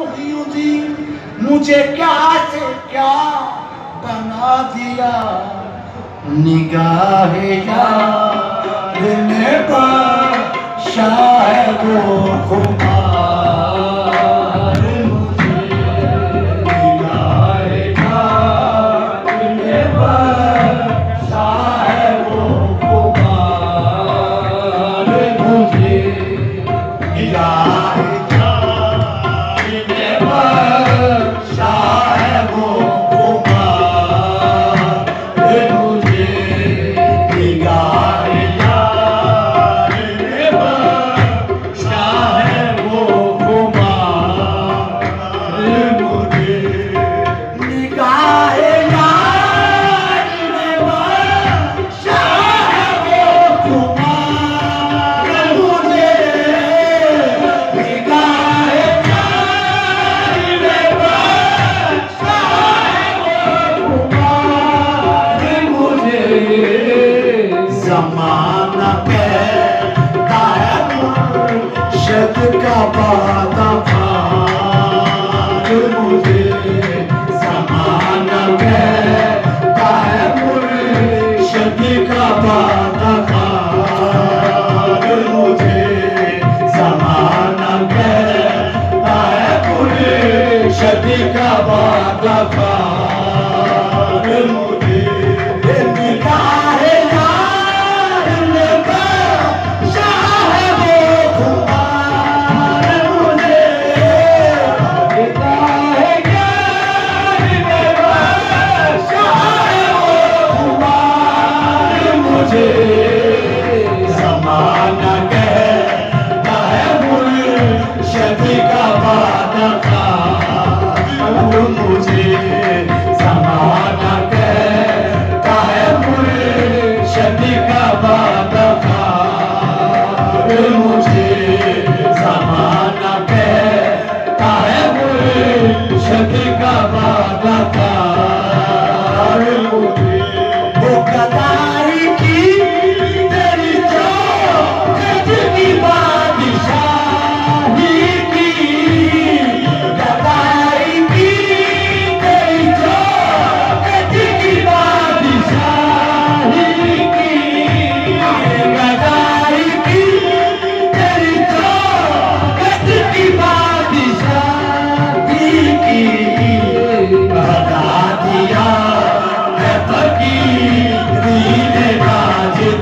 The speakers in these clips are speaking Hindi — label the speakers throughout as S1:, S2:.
S1: मुहिउद्दीन मुझे क्या से क्या बना दिया। निगाहे यार ने बादशाह वो खुमार मुझे। निगाहे यार ने बादशाह वो खुमार मुझे। निगाहे यार ने बादशाह वो ज़माना कहता है मुर्शिद का बादशाह मुझे। ज़माना कहता है मुर्शिद का बादशाह मुझे। ज़माना कहता है मुर्शिद का बादशाह मुझे। ज़माना कहता है मुर्शिद का बादशाह मुझे। ज़माना कहता है मुर्शिद का बादशाह मुझे। ज़माना कहता है मुर्शिद का बादशाह मुझे। वो गदारी की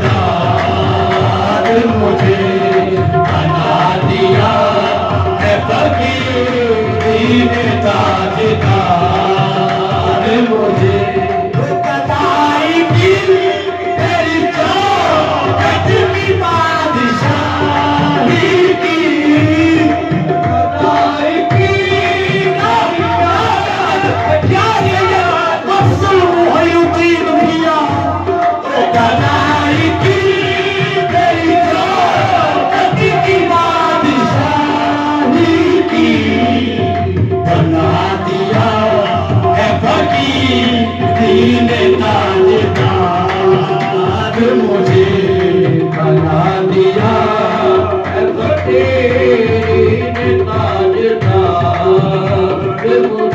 S1: ताजदार मुझे। गदाई की तेरी चौखट की बादशाही की। गदाई की क्या मुहिउद्दीन भैया। गदाई की तेरी चौखट की बादशाही की। बना दिया है फकीर ताजदार मुझे। बना दिया है फकीर ताजदार मुझे।